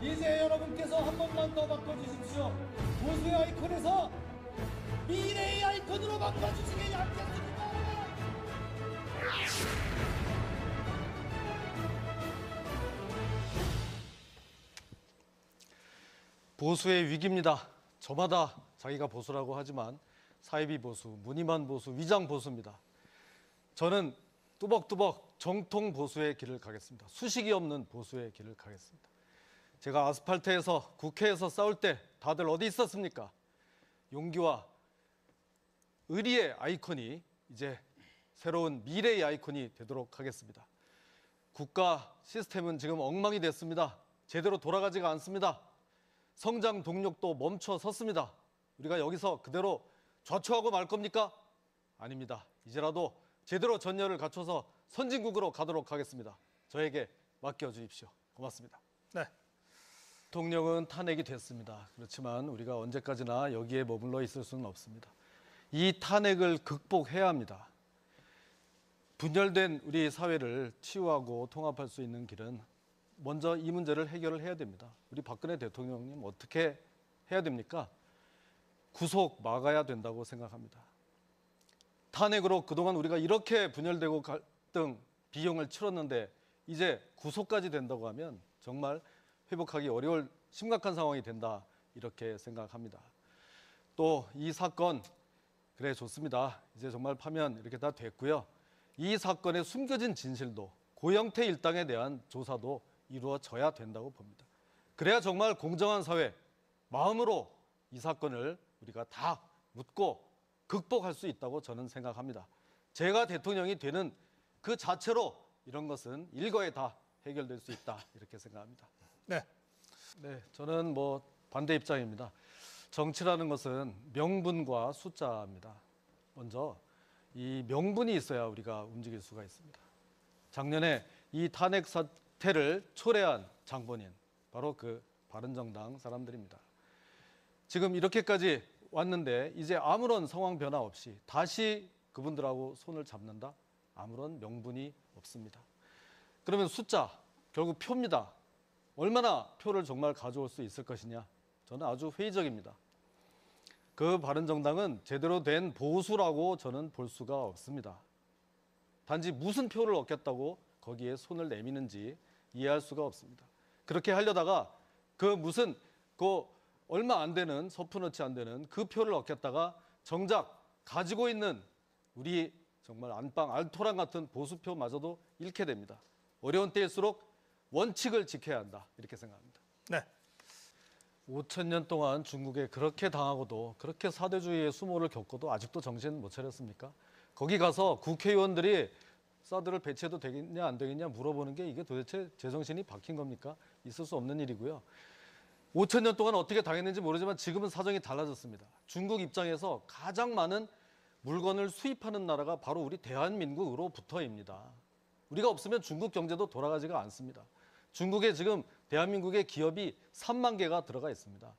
이제 여러분께서 한 번만 더 바꿔주십시오. 보수의 아이콘에서 미래의 아이콘으로 바꿔주시기 않겠습니까? 보수의 위기입니다. 저마다 자기가 보수라고 하지만 사이비 보수, 무늬만 보수, 위장 보수입니다. 저는 뚜벅뚜벅 정통 보수의 길을 가겠습니다. 수식이 없는 보수의 길을 가겠습니다. 제가 아스팔트에서 국회에서 싸울 때 다들 어디 있었습니까? 용기와 의리의 아이콘이 이제 새로운 미래의 아이콘이 되도록 하겠습니다. 국가 시스템은 지금 엉망이 됐습니다. 제대로 돌아가지가 않습니다. 성장 동력도 멈춰 섰습니다. 우리가 여기서 그대로 좌초하고 말 겁니까? 아닙니다. 이제라도 제대로 전열을 갖춰서 선진국으로 가도록 하겠습니다. 저에게 맡겨주십시오. 고맙습니다. 네. 대통령은 탄핵이 됐습니다. 그렇지만 우리가 언제까지나 여기에 머물러 있을 수는 없습니다. 이 탄핵을 극복해야 합니다. 분열된 우리 사회를 치유하고 통합할 수 있는 길은 먼저 이 문제를 해결을 해야 됩니다. 우리 박근혜 대통령님 어떻게 해야 됩니까? 구속 막아야 된다고 생각합니다. 탄핵으로 그동안 우리가 이렇게 분열되고 갈등 비용을 치렀는데 이제 구속까지 된다고 하면 정말 회복하기 어려울 심각한 상황이 된다 이렇게 생각합니다. 또 이 사건 그래 좋습니다. 이제 정말 파면 이렇게 다 됐고요. 이 사건의 숨겨진 진실도 고영태 일당에 대한 조사도 이루어져야 된다고 봅니다. 그래야 정말 공정한 사회, 마음으로 이 사건을 우리가 다 묻고 극복할 수 있다고 저는 생각합니다. 제가 대통령이 되는 그 자체로 이런 것은 일거에 다 해결될 수 있다 이렇게 생각합니다. 네. 네, 저는 반대 입장입니다. 정치라는 것은 명분과 숫자입니다. 먼저 이 명분이 있어야 우리가 움직일 수가 있습니다. 작년에 이 탄핵 사태를 초래한 장본인 바로 그 바른정당 사람들입니다. 지금 이렇게까지 왔는데 이제 아무런 상황 변화 없이 다시 그분들하고 손을 잡는다? 아무런 명분이 없습니다. 그러면 숫자, 결국 표입니다. 얼마나 표를 정말 가져올 수 있을 것이냐? 저는 아주 회의적입니다. 그 바른정당은 제대로 된 보수라고 저는 볼 수가 없습니다. 단지 무슨 표를 얻겠다고 거기에 손을 내미는지 이해할 수가 없습니다. 그렇게 하려다가 얼마 안 되는 서푼어치 안 되는 그 표를 얻겠다가 정작 가지고 있는 우리 정말 안방 알토란 같은 보수표마저도 잃게 됩니다. 어려운 때일수록 원칙을 지켜야 한다 이렇게 생각합니다. 네. 5,000년 동안 중국에 그렇게 당하고도 그렇게 사대주의의 수모를 겪어도 아직도 정신 못 차렸습니까? 거기 가서 국회의원들이 사드를 배치해도 되겠냐 안 되겠냐 물어보는 게 이게 도대체 제정신이 박힌 겁니까? 있을 수 없는 일이고요. 5,000년 동안 어떻게 당했는지 모르지만 지금은 사정이 달라졌습니다. 중국 입장에서 가장 많은 물건을 수입하는 나라가 바로 우리 대한민국으로부터입니다. 우리가 없으면 중국 경제도 돌아가지가 않습니다. 중국에 지금 대한민국의 기업이 3만 개가 들어가 있습니다.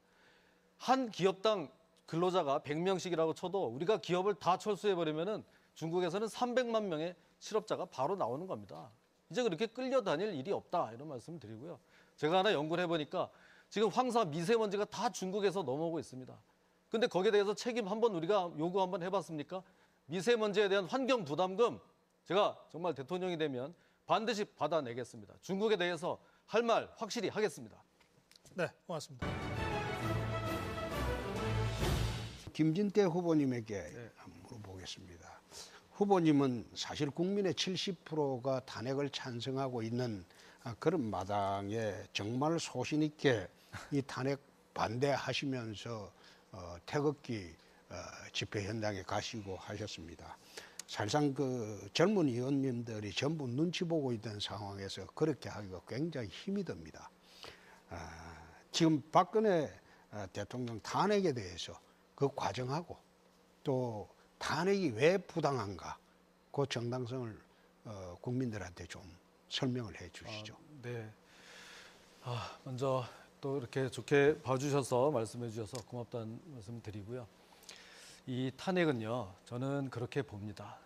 한 기업당 근로자가 100명씩이라고 쳐도 우리가 기업을 다 철수해버리면은 중국에서는 300만 명의 실업자가 바로 나오는 겁니다. 이제 그렇게 끌려다닐 일이 없다 이런 말씀 드리고요. 제가 하나 연구를 해보니까 지금 황사 미세먼지가 다 중국에서 넘어오고 있습니다. 근데 거기에 대해서 책임 한번 우리가 요구 한번 해봤습니까? 미세먼지에 대한 환경 부담금 제가 정말 대통령이 되면 반드시 받아내겠습니다. 중국에 대해서 할 말 확실히 하겠습니다. 네, 고맙습니다. 김진태 후보님에게 물어보겠습니다. 후보님은 사실 국민의 70%가 탄핵을 찬성하고 있는 그런 마당에 정말 소신 있게 이 탄핵 반대하시면서 태극기 집회 현장에 가시고 하셨습니다. 사실상 그 젊은 의원님들이 전부 눈치 보고 있던 상황에서 그렇게 하기가 굉장히 힘이 듭니다. 지금 박근혜 대통령 탄핵에 대해서 그 과정하고 또 탄핵이 왜 부당한가 그 정당성을 국민들한테 좀 설명을 해 주시죠. 네. 먼저 또 이렇게 좋게 봐주셔서 말씀해 주셔서 고맙다는 말씀 드리고요. 이 탄핵은요, 저는 그렇게 봅니다.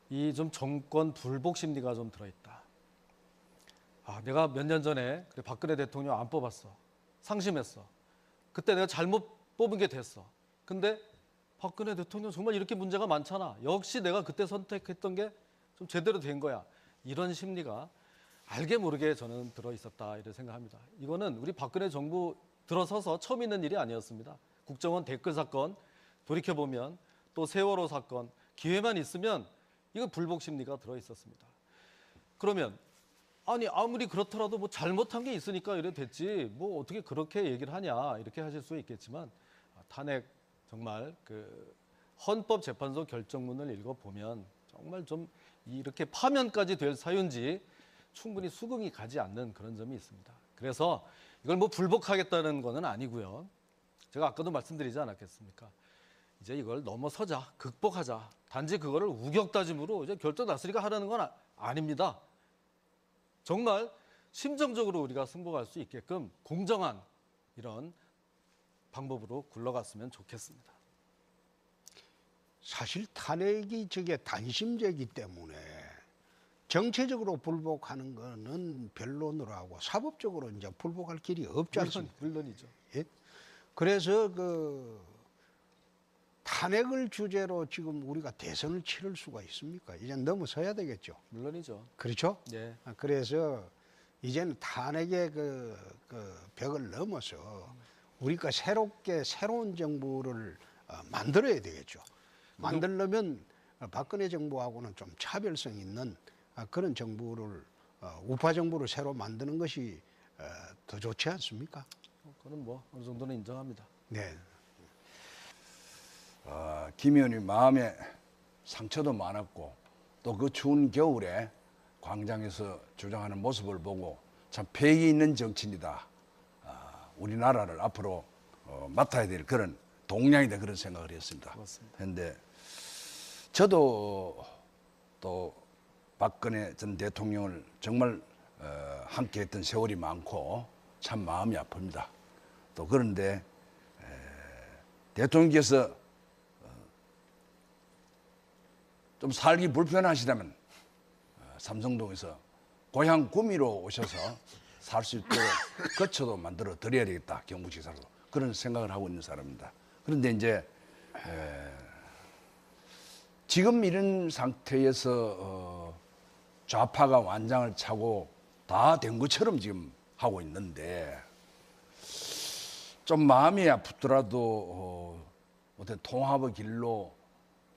이 좀 정권 불복 심리가 좀 들어있다. 내가 몇 년 전에 그래, 박근혜 대통령 안 뽑았어. 상심했어. 그때 내가 잘못 뽑은 게 됐어. 근데 박근혜 대통령 정말 이렇게 문제가 많잖아. 역시 내가 그때 선택했던 게 좀 제대로 된 거야. 이런 심리가 알게 모르게 저는 들어 있었다 이렇게 생각합니다. 이거는 우리 박근혜 정부 들어서서 처음 있는 일이 아니었습니다. 국정원 댓글 사건 돌이켜보면 또 세월호 사건 기회만 있으면 이거 불복 심리가 들어 있었습니다. 그러면 아니 아무리 그렇더라도 뭐 잘못한 게 있으니까 이래 됐지 뭐 어떻게 그렇게 얘기를 하냐 이렇게 하실 수 있겠지만 탄핵 정말 그 헌법재판소 결정문을 읽어보면 정말 좀 이렇게 파면까지 될 사유인지 충분히 수긍이 가지 않는 그런 점이 있습니다. 그래서 이걸 뭐 불복하겠다는 거는 아니고요. 제가 아까도 말씀드리지 않았겠습니까? 이제 이걸 넘어서자, 극복하자. 단지 그거를 우격다짐으로 이제 결정 났으니까 하라는 건 아닙니다. 정말 심정적으로 우리가 승복할 수 있게끔 공정한 이런 방법으로 굴러갔으면 좋겠습니다. 사실 탄핵이 저게 단심제이기 때문에 정체적으로 불복하는 거는 변론으로 하고 사법적으로 이제 불복할 길이 없지 않습니까? 물론이죠. 예? 그래서 그 탄핵을 주제로 지금 우리가 대선을 치를 수가 있습니까? 이제 넘어서야 되겠죠. 물론이죠. 그렇죠? 네. 그래서 이제는 탄핵의 그 벽을 넘어서 우리가 새롭게 새로운 정부를 만들어야 되겠죠. 만들려면 박근혜 정부하고는 좀 차별성 있는 그런 정부를 우파 정부를 새로 만드는 것이 더 좋지 않습니까? 그건 뭐 어느 정도는 인정합니다. 네. 김 의원님 마음에 상처도 많았고 또 그 추운 겨울에 광장에서 주장하는 모습을 보고 참 패기 있는 정치인이다. 우리나라를 앞으로 맡아야 될 그런 동량이다 그런 생각을 했습니다. 고맙습니다. 그런데 저도 또 박근혜 전 대통령을 정말 함께했던 세월이 많고 참 마음이 아픕니다. 또 그런데 대통령께서 좀 살기 불편하시다면 삼성동에서 고향 구미로 오셔서 살 수 있도록 거처도 만들어 드려야 되겠다. 경북지사로 그런 생각을 하고 있는 사람입니다. 그런데 이제 지금 이런 상태에서 좌파가 완장을 차고 다 된 것처럼 지금 하고 있는데 좀 마음이 아프더라도 어떤 통합의 길로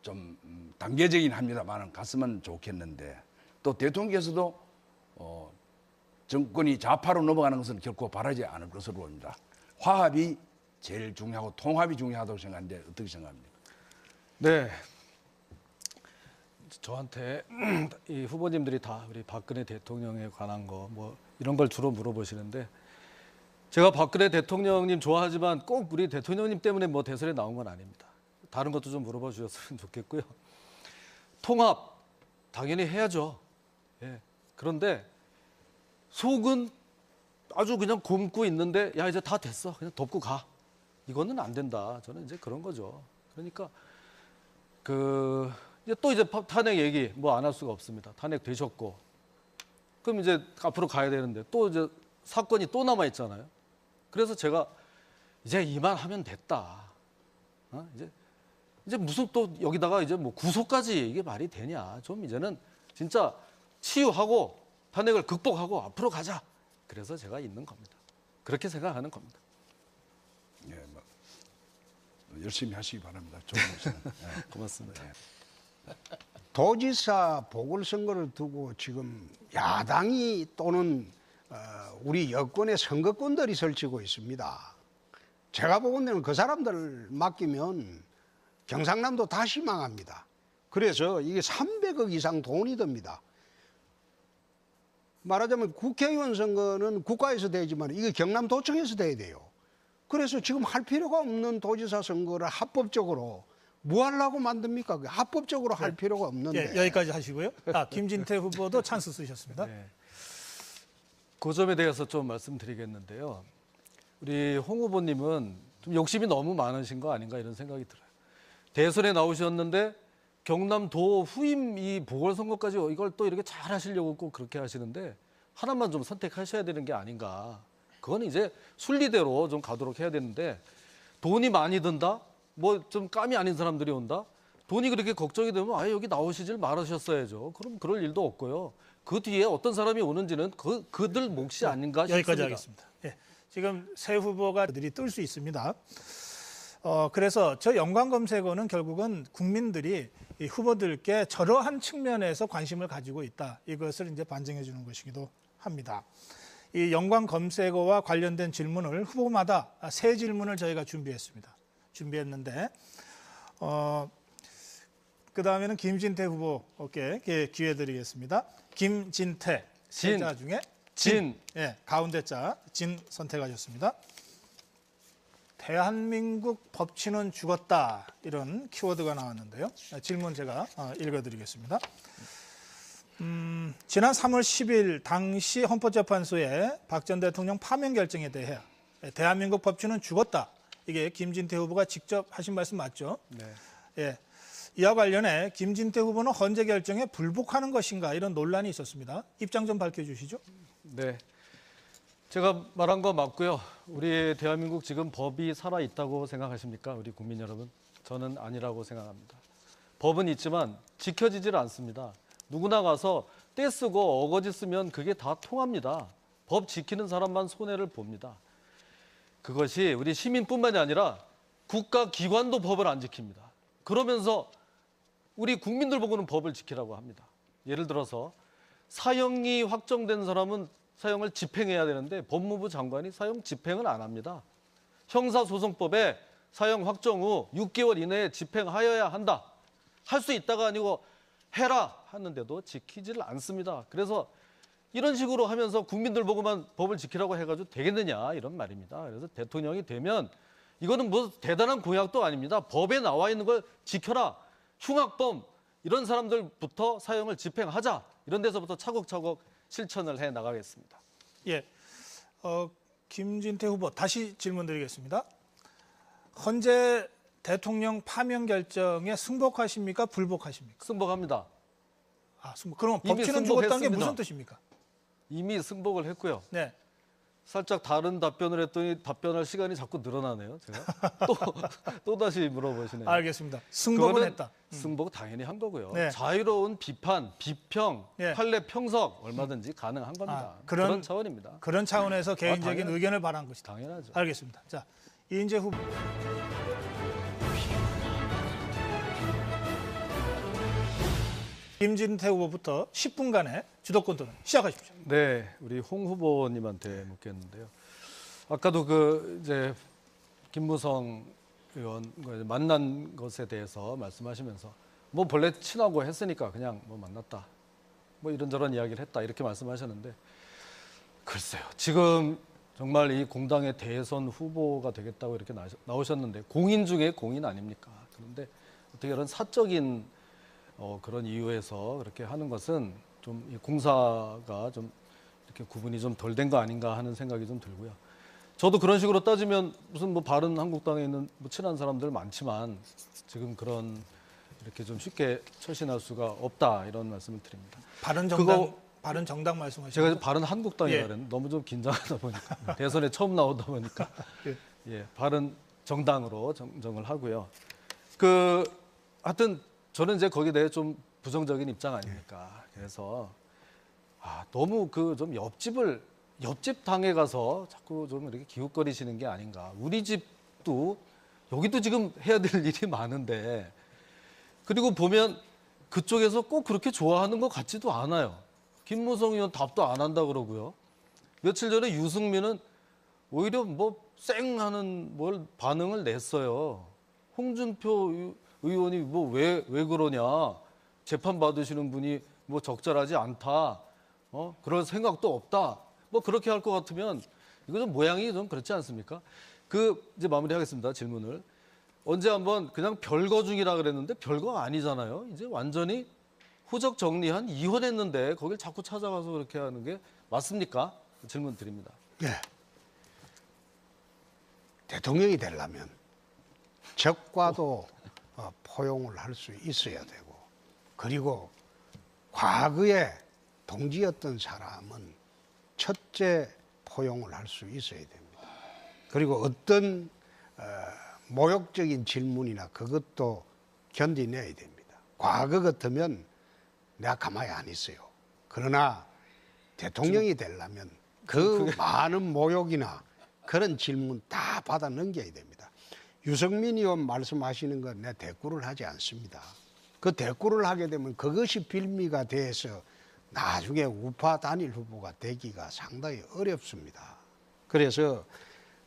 좀 단계적이긴 합니다만 갔으면 좋겠는데 또 대통령께서도 정권이 좌파로 넘어가는 것은 결코 바라지 않을 것으로 봅니다. 화합이 제일 중요하고 통합이 중요하다고 생각하는데 어떻게 생각합니까? 네. 저한테 이 후보님들이 다 우리 박근혜 대통령에 관한 거 뭐 이런 걸 주로 물어보시는데 제가 박근혜 대통령님 좋아하지만 꼭 우리 대통령님 때문에 뭐 대선에 나온 건 아닙니다. 다른 것도 좀 물어봐 주셨으면 좋겠고요. 통합 당연히 해야죠. 예. 그런데 속은 아주 그냥 굼고 있는데 야 이제 다 됐어 그냥 덮고 가 이거는 안 된다. 저는 이제 그런 거죠. 그러니까 이제 또 이제 탄핵 얘기 뭐 안 할 수가 없습니다. 탄핵 되셨고 그럼 이제 앞으로 가야 되는데 또 이제 사건이 또 남아 있잖아요. 그래서 제가 이제 이만하면 됐다. 이제 무슨 또 여기다가 이제 뭐 구속까지 이게 말이 되냐. 좀 이제는 진짜 치유하고 탄핵을 극복하고 앞으로 가자. 그래서 제가 있는 겁니다. 그렇게 생각하는 겁니다. 예, 뭐 열심히 하시기 바랍니다. 좋은 것은. 예. 고맙습니다. 도지사 보궐선거를 두고 지금 야당이 또는 우리 여권의 선거꾼들이 설치고 있습니다. 제가 보건대는 그 사람들 맡기면 경상남도 다시 망합니다. 그래서 이게 300억 이상 돈이 듭니다. 말하자면 국회의원 선거는 국가에서 되지만 이게 경남도청에서 돼야 돼요. 그래서 지금 할 필요가 없는 도지사 선거를 합법적으로 뭐 하려고 만듭니까? 합법적으로 할 필요가 없는데. 예, 여기까지 하시고요. 김진태 후보도 찬스 쓰셨습니다. 네. 그 점에 대해서 좀 말씀드리겠는데요. 우리 홍 후보님은 좀 욕심이 너무 많으신 거 아닌가 이런 생각이 들어요. 대선에 나오셨는데 경남도 후임 이 보궐선거까지 이걸 또 이렇게 잘 하시려고 꼭 그렇게 하시는데 하나만 좀 선택하셔야 되는 게 아닌가. 그건 이제 순리대로 좀 가도록 해야 되는데 돈이 많이 든다? 뭐 좀 감이 아닌 사람들이 온다? 돈이 그렇게 걱정이 되면 아예 여기 나오시질 말으셨어야죠. 그럼 그럴 일도 없고요. 그 뒤에 어떤 사람이 오는지는 그들 몫이 아닌가 싶습니다. 여기까지 하겠습니다. 예, 지금 새 후보가 들이 뜰 수 있습니다. 그래서 저 연관 검색어는 결국은 국민들이 이 후보들께 저러한 측면에서 관심을 가지고 있다. 이것을 이제 반증해 주는 것이기도 합니다. 이 연관 검색어와 관련된 질문을 후보마다 세 질문을 저희가 준비했는데 그 다음에는 김진태 후보께 기회 드리겠습니다. 김진태 세 자 중에 진. 예, 가운데 자 진 선택하셨습니다. 대한민국 법치는 죽었다 이런 키워드가 나왔는데요. 질문 제가 읽어드리겠습니다. 지난 3월 10일 당시 헌법재판소의 박 전 대통령 파면 결정에 대해 대한민국 법치는 죽었다. 이게 김진태 후보가 직접 하신 말씀 맞죠? 네. 예. 이와 관련해 김진태 후보는 헌재 결정에 불복하는 것인가 이런 논란이 있었습니다. 입장 좀 밝혀주시죠. 네. 제가 말한 거 맞고요. 우리 대한민국 지금 법이 살아 있다고 생각하십니까? 우리 국민 여러분? 저는 아니라고 생각합니다. 법은 있지만 지켜지질 않습니다. 누구나 가서 떼쓰고 어거지 쓰면 그게 다 통합니다. 법 지키는 사람만 손해를 봅니다. 그것이 우리 시민뿐만이 아니라 국가기관도 법을 안 지킵니다. 그러면서 우리 국민들 보고는 법을 지키라고 합니다. 예를 들어서 사형이 확정된 사람은 사형을 집행해야 되는데 법무부 장관이 사형 집행을 안 합니다. 형사소송법에 사형 확정 후 6개월 이내에 집행하여야 한다. 할 수 있다가 아니고 해라 하는데도 지키지를 않습니다. 그래서 이런 식으로 하면서 국민들 보고만 법을 지키라고 해가지고 되겠느냐 이런 말입니다. 그래서 대통령이 되면 이거는 뭐 대단한 공약도 아닙니다. 법에 나와 있는 걸 지켜라. 흉악범 이런 사람들부터 사형을 집행하자. 이런 데서부터 차곡차곡 실천을 해 나가겠습니다. 예, 김진태 후보 다시 질문드리겠습니다. 헌재 대통령 파면 결정에 승복하십니까? 불복하십니까? 승복합니다. 승복. 그럼 이미 법치는 죽었다는 게 승복했습니다. 무슨 뜻입니까? 이미 승복을 했고요. 네. 살짝 다른 답변을 했더니 답변할 시간이 자꾸 늘어나네요. 제가 또 다시 물어보시네요. 알겠습니다. 승복은 그거는 했다. 승복 당연히 한 거고요. 네. 자유로운 비판, 비평, 네. 판례 평석 얼마든지 가능한 겁니다. 그런 차원입니다. 그런 차원에서 개인적인 당연하죠. 의견을 바란 것이다. 당연하죠. 알겠습니다. 자, 이인재 후보. 김진태 후보부터 10분간의 주도권 토론 시작하십시오. 네, 우리 홍 후보님한테 묻겠는데요. 아까도 이제 김무성 의원 만난 것에 대해서 말씀하시면서 뭐 본래 친하고 했으니까 그냥 뭐 만났다. 뭐 이런저런 이야기를 했다 이렇게 말씀하셨는데 글쎄요. 지금 정말 이 공당의 대선 후보가 되겠다고 이렇게 나오셨는데 공인 중에 공인 아닙니까? 그런데 어떻게 이런 사적인 그런 이유에서 그렇게 하는 것은 좀 이 공사가 좀 이렇게 구분이 좀 덜 된 거 아닌가 하는 생각이 좀 들고요. 저도 그런 식으로 따지면 무슨 뭐 바른 한국당에 있는 뭐 친한 사람들 많지만 지금 그런 이렇게 좀 쉽게 처신할 수가 없다 이런 말씀을 드립니다. 바른 정당 말씀하시죠. 제가 바른 한국당이라 예. 그랬는데 너무 좀 긴장하다 보니까 대선에 처음 나오다 보니까 예, 바른 정당으로 정정을 하고요. 하여튼 저는 이제 거기에 대해 좀 부정적인 입장 아닙니까? 그래서 너무 좀 옆집 당에 가서 자꾸 좀 이렇게 기웃거리시는 게 아닌가. 우리 집도 여기도 지금 해야 될 일이 많은데 그리고 보면 그쪽에서 꼭 그렇게 좋아하는 것 같지도 않아요. 김무성 의원 답도 안 한다 그러고요. 며칠 전에 유승민은 오히려 뭐 쌩하는 반응을 냈어요. 홍준표 의원이 뭐 왜 그러냐. 재판 받으시는 분이 뭐 적절하지 않다. 그럴 생각도 없다. 뭐 그렇게 할 것 같으면 이거 좀 모양이 좀 그렇지 않습니까? 이제 마무리하겠습니다. 질문을. 언제 한번 그냥 별거 중이라 그랬는데 별거 아니잖아요. 이제 완전히 후적 정리한 이혼했는데 거길 자꾸 찾아가서 그렇게 하는 게 맞습니까? 질문 드립니다. 네. 대통령이 되려면 적과도 포용을 할 수 있어야 되고 그리고 과거에 동지였던 사람은 첫째 포용을 할 수 있어야 됩니다. 그리고 어떤 모욕적인 질문이나 그것도 견디내야 됩니다. 과거 같으면 내가 가만히 안 있어요. 그러나 대통령이 되려면 그 많은 모욕이나 그런 질문 다 받아 넘겨야 됩니다. 유승민 의원 말씀하시는 건 내 대꾸를 하지 않습니다. 그 대꾸를 하게 되면 그것이 빌미가 돼서 나중에 우파 단일 후보가 되기가 상당히 어렵습니다. 그래서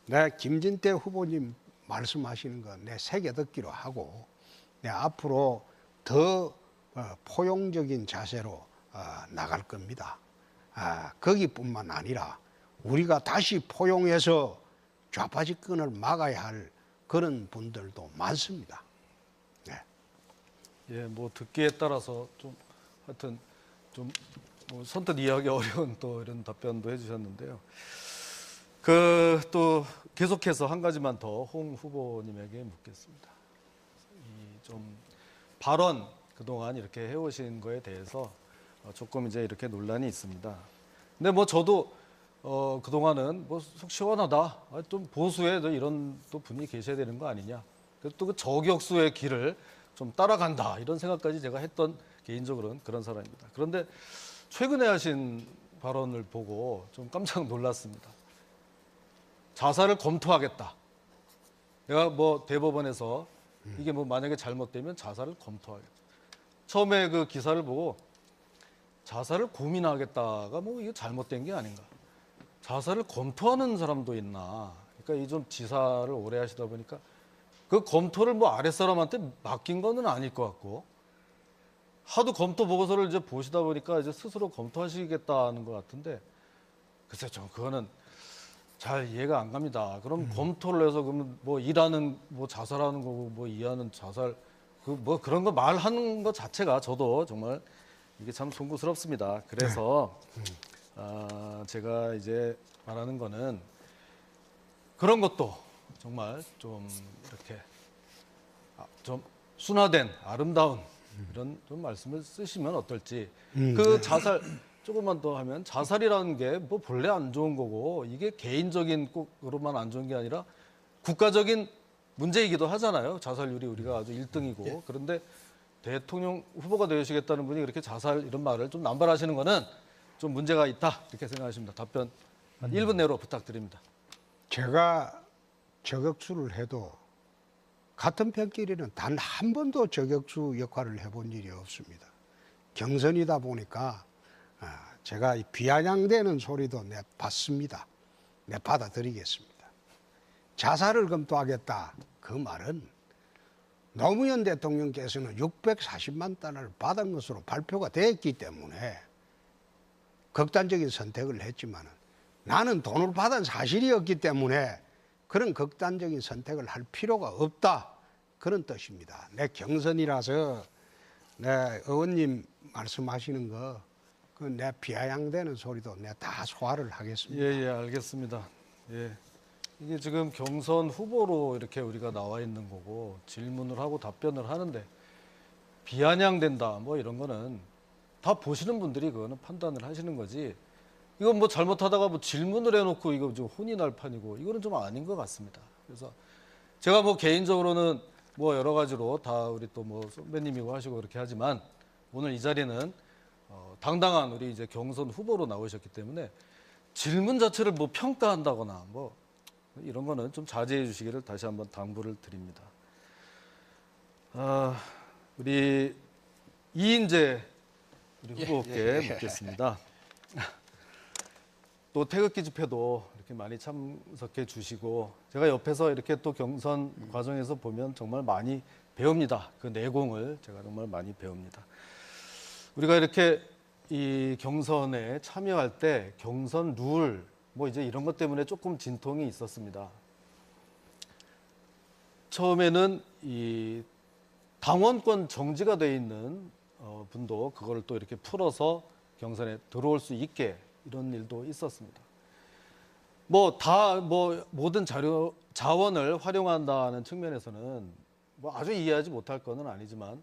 내 김진태 후보님 말씀하시는 거 내 새겨 듣기로 하고 내 앞으로 더 포용적인 자세로 나갈 겁니다. 거기뿐만 아니라 우리가 다시 포용해서 좌파 집권을 막아야 할 그런 분들도 많습니다. 네. 예, 뭐 듣기에 따라서 좀 하여튼 좀 뭐 선뜻 이해하기 어려운 또 이런 답변도 해주셨는데요. 그 또 계속해서 한 가지만 더 홍 후보님에게 묻겠습니다. 이 좀 발언 그동안 이렇게 해오신 거에 대해서 조금 이제 이렇게 논란이 있습니다. 근데 뭐 저도 그동안은 뭐 속 시원하다, 좀 보수에 이런 또 분이 계셔야 되는 거 아니냐, 또 그 저격수의 길을 좀 따라간다 이런 생각까지 제가 했던 개인적으로는 그런 사람입니다. 그런데 최근에 하신 발언을 보고 좀 깜짝 놀랐습니다. 자살을 검토하겠다. 내가 뭐 대법원에서 이게 뭐 만약에 잘못되면 자살을 검토하겠다. 처음에 그 기사를 보고 자살을 고민하겠다가 뭐 이게 잘못된 게 아닌가. 자살을 검토하는 사람도 있나. 그러니까 이 좀 지사를 오래 하시다 보니까 그 검토를 뭐 아랫사람한테 맡긴 거는 아닐 것 같고 하도 검토 보고서를 이제 보시다 보니까 이제 스스로 검토하시겠다는 것 같은데 글쎄 좀 그거는 잘 이해가 안 갑니다. 그럼 검토를 해서 그러면 뭐 일하는 뭐 자살하는 거고 뭐 이하는 자살 그 뭐 그런 거 말하는 것 자체가 저도 정말 이게 참 송구스럽습니다. 그래서 제가 이제 말하는 거는 그런 것도 정말 좀 이렇게 좀 순화된 아름다운 이런 좀 말씀을 쓰시면 어떨지. 그 자살 조금만 더 하면 자살이라는 게 뭐 본래 안 좋은 거고 이게 개인적인 꼭으로만 안 좋은 게 아니라 국가적인 문제이기도 하잖아요. 자살률이 우리가 아주 1등이고. 그런데 대통령 후보가 되시겠다는 분이 그렇게 자살 이런 말을 좀 남발하시는 거는 좀 문제가 있다 이렇게 생각하십니다. 답변 한 1분 내로 부탁드립니다. 제가 저격수를 해도 같은 편끼리는 단 한 번도 저격수 역할을 해본 일이 없습니다. 경선이다 보니까 제가 비아냥대는 소리도 내 받습니다. 내 받아들이겠습니다. 자살을 검토하겠다. 그 말은 노무현 대통령께서는 640만 달러를 받은 것으로 발표가 됐기 때문에 극단적인 선택을 했지만 나는 돈을 받은 사실이었기 때문에 그런 극단적인 선택을 할 필요가 없다. 그런 뜻입니다. 내 경선이라서 내 의원님 말씀하시는 거 그 내 비아냥대는 소리도 내 다 소화를 하겠습니다. 예, 알겠습니다. 예. 이게 지금 경선 후보로 이렇게 우리가 나와 있는 거고 질문을 하고 답변을 하는데 비아냥된다 뭐 이런 거는 다 보시는 분들이 그거는 판단을 하시는 거지. 이건 뭐 잘못하다가 뭐 질문을 해놓고 이거 좀 혼이 날 판이고 이거는 좀 아닌 것 같습니다. 그래서 제가 뭐 개인적으로는 뭐 여러 가지로 다 우리 또 뭐 선배님이고 하시고 그렇게 하지만 오늘 이 자리는 당당한 우리 이제 경선 후보로 나오셨기 때문에 질문 자체를 뭐 평가한다거나 뭐 이런 거는 좀 자제해 주시기를 다시 한번 당부를 드립니다. 우리 이인재 우리 후보께 묻겠습니다. 또 태극기 집회도 이렇게 많이 참석해 주시고 제가 옆에서 이렇게 또 경선 과정에서 보면 정말 많이 배웁니다. 그 내공을 제가 정말 많이 배웁니다. 우리가 이렇게 이 경선에 참여할 때 경선 룰 뭐 이제 이런 것 때문에 조금 진통이 있었습니다. 처음에는 이 당원권 정지가 돼 있는 분도 그걸 또 이렇게 풀어서 경선에 들어올 수 있게 이런 일도 있었습니다. 뭐 모든 자원을 활용한다는 측면에서는 뭐 아주 이해하지 못할 거는 아니지만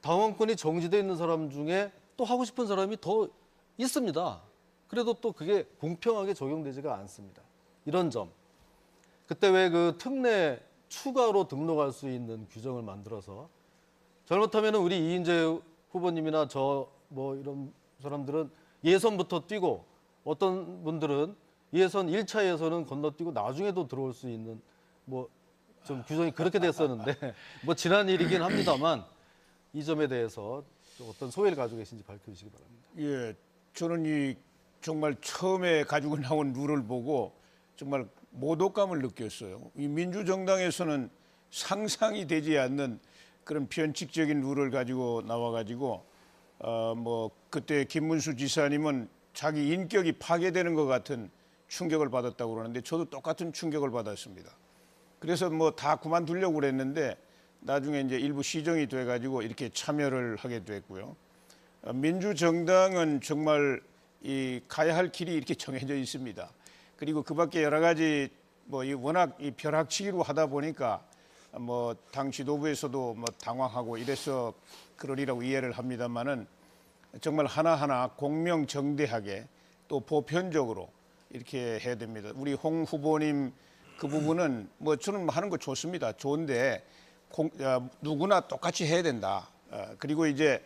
당원권이 정지되어 있는 사람 중에 또 하고 싶은 사람이 더 있습니다. 그래도 또 그게 공평하게 적용되지가 않습니다. 이런 점. 그때 왜 그 특례 추가로 등록할 수 있는 규정을 만들어서 잘못하면 우리 이인재 후보님이나 저 뭐 이런 사람들은 예선부터 뛰고 어떤 분들은 예선 1차 예선은 건너뛰고 나중에도 들어올 수 있는 뭐 좀 규정이 그렇게 됐었는데 뭐 지난 일이긴 합니다만 이 점에 대해서 어떤 소회를 가지고 계신지 밝혀주시기 바랍니다. 예, 저는 이 정말 처음에 가지고 나온 룰을 보고 정말 모독감을 느꼈어요. 이 민주정당에서는 상상이 되지 않는 그런 변칙적인 룰을 가지고 나와가지고 뭐 그때 김문수 지사님은 자기 인격이 파괴되는 것 같은 충격을 받았다고 그러는데 저도 똑같은 충격을 받았습니다. 그래서 뭐 다 그만두려고 그랬는데 나중에 이제 일부 시정이 돼가지고 이렇게 참여를 하게 됐고요. 민주정당은 정말 이 가야 할 길이 이렇게 정해져 있습니다. 그리고 그밖에 여러 가지 뭐 이 워낙 이 벼락치기로 하다 보니까 뭐 당 지도부에서도 뭐 당황하고 이래서 그러리라고 이해를 합니다만은 정말 하나하나 공명정대하게 또 보편적으로 이렇게 해야 됩니다. 우리 홍 후보님 그 부분은 뭐 저는 하는 거 좋습니다. 좋은데 누구나 똑같이 해야 된다. 그리고 이제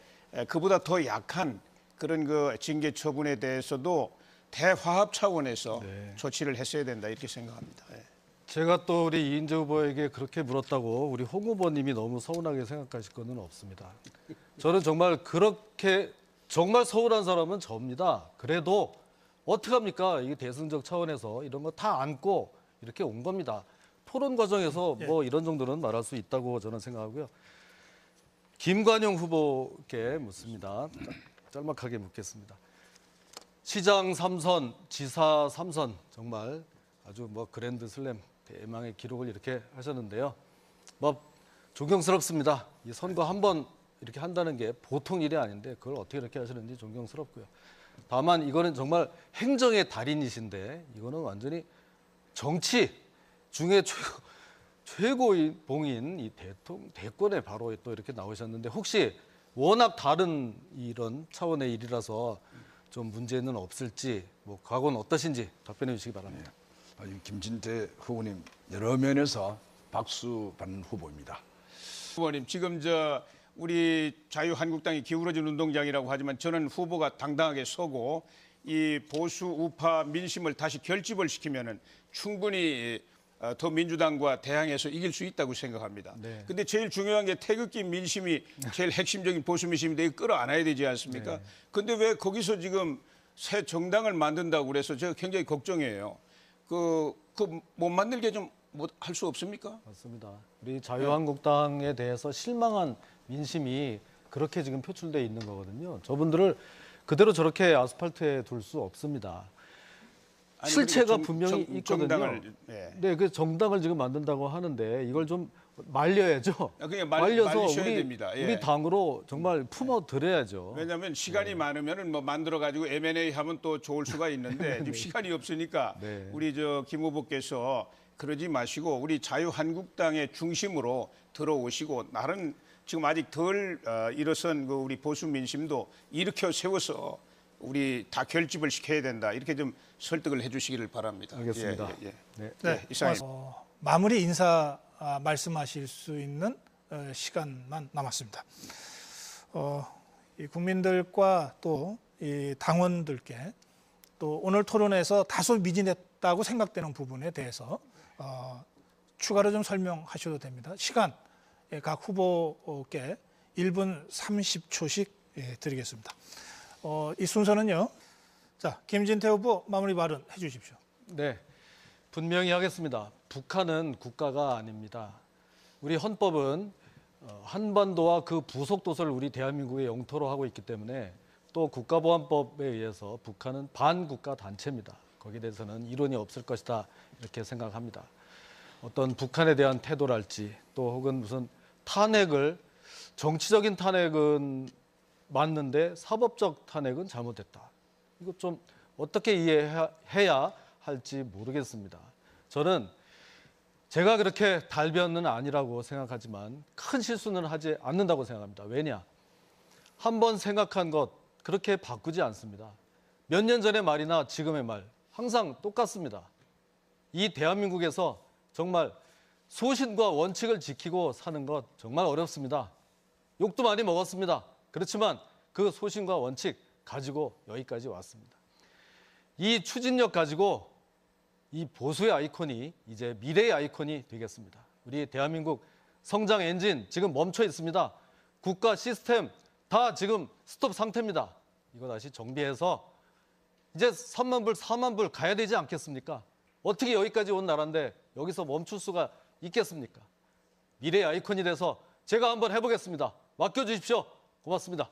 그보다 더 약한 그런 그 징계 처분에 대해서도 대화합 차원에서 조치를 했어야 된다 이렇게 생각합니다. 예. 제가 또 우리 이인재 후보에게 그렇게 물었다고 우리 홍 후보님이 너무 서운하게 생각하실 거는 없습니다. 저는 정말 그렇게 정말 서운한 사람은 저입니다. 그래도 어떡합니까? 이게 대승적 차원에서 이런 거 다 안고 이렇게 온 겁니다. 토론 과정에서 뭐 이런 정도는 말할 수 있다고 저는 생각하고요. 김관영 후보께 묻습니다. 짤막하게 묻겠습니다. 시장 3선, 지사 3선 정말 아주 뭐 그랜드 슬램 대망의 기록을 이렇게 하셨는데요. 뭐 존경스럽습니다. 이 선거 한 번 이렇게 한다는 게 보통 일이 아닌데 그걸 어떻게 이렇게 하시는지 존경스럽고요. 다만 이거는 정말 행정의 달인이신데 이거는 완전히 정치 중에 최고의 봉인 이 대권에 바로 또 이렇게 나오셨는데 혹시 워낙 다른 이런 차원의 일이라서 좀 문제는 없을지 뭐 각오는 어떠신지 답변해 주시기 바랍니다. 김진태 후보님 여러 면에서 박수 받는 후보입니다. 후보님 지금 저 우리 자유한국당이 기울어진 운동장이라고 하지만 저는 후보가 당당하게 서고 이 보수 우파 민심을 다시 결집을 시키면은 충분히 더 민주당과 대항해서 이길 수 있다고 생각합니다. 근데 제일 중요한 게 태극기 민심이 제일 핵심적인 보수 민심인데 이거 끌어안아야 되지 않습니까? 근데 왜 거기서 지금 새 정당을 만든다고 그래서 제가 굉장히 걱정이에요. 그 못 만들게 좀 할 수 없습니까? 맞습니다. 우리 자유한국당에 대해서 실망한 민심이 그렇게 지금 표출돼 있는 거거든요. 저분들을 그대로 저렇게 아스팔트에 둘 수 없습니다. 아니, 실체가 분명히 있거든요. 정당을, 네, 그 정당을 지금 만든다고 하는데 이걸 좀 말려야죠. 그냥 말려서 말리셔야 됩니다. 예. 우리 당으로 정말 품어드려야죠. 왜냐하면 시간이 많으면은 뭐 만들어 가지고 M&A 하면 또 좋을 수가 있는데 지금 시간이 없으니까 우리 저 김 후보께서 그러지 마시고 우리 자유한국당의 중심으로 들어오시고 나름 지금 아직 덜 일어선 그 우리 보수 민심도 일으켜 세워서 우리 다 결집을 시켜야 된다 이렇게 좀 설득을 해주시기를 바랍니다. 알겠습니다. 네, 이상입니다. 마무리 인사 말씀하실 수 있는 시간만 남았습니다. 이 국민들과 또 이 당원들께 또 오늘 토론에서 다소 미진했다고 생각되는 부분에 대해서 추가로 좀 설명하셔도 됩니다. 시간 각 후보께 1분 30초씩 드리겠습니다. 이 순서는요. 자, 김진태 후보 마무리 발언 해주십시오. 네, 분명히 하겠습니다. 북한은 국가가 아닙니다. 우리 헌법은 한반도와 그 부속 도서를 우리 대한민국의 영토로 하고 있기 때문에 또 국가보안법에 의해서 북한은 반국가 단체입니다. 거기에 대해서는 이론이 없을 것이다 이렇게 생각합니다. 어떤 북한에 대한 태도랄지 또 혹은 무슨 탄핵을 정치적인 탄핵은 맞는데 사법적 탄핵은 잘못됐다. 이거 좀 어떻게 이해해야 할지 모르겠습니다. 저는 제가 그렇게 달변은 아니라고 생각하지만 큰 실수는 하지 않는다고 생각합니다. 왜냐? 한번 생각한 것 그렇게 바꾸지 않습니다. 몇 년 전의 말이나 지금의 말 항상 똑같습니다. 이 대한민국에서 정말 소신과 원칙을 지키고 사는 것 정말 어렵습니다. 욕도 많이 먹었습니다. 그렇지만 그 소신과 원칙 가지고 여기까지 왔습니다. 이 추진력 가지고 이 보수의 아이콘이 이제 미래의 아이콘이 되겠습니다. 우리 대한민국 성장 엔진 지금 멈춰 있습니다. 국가 시스템 다 지금 스톱 상태입니다. 이거 다시 정비해서 이제 3만 불, 4만 불 가야 되지 않겠습니까? 어떻게 여기까지 온 나라인데 여기서 멈출 수가 있겠습니까? 미래의 아이콘이 돼서 제가 한번 해보겠습니다. 맡겨주십시오. 고맙습니다.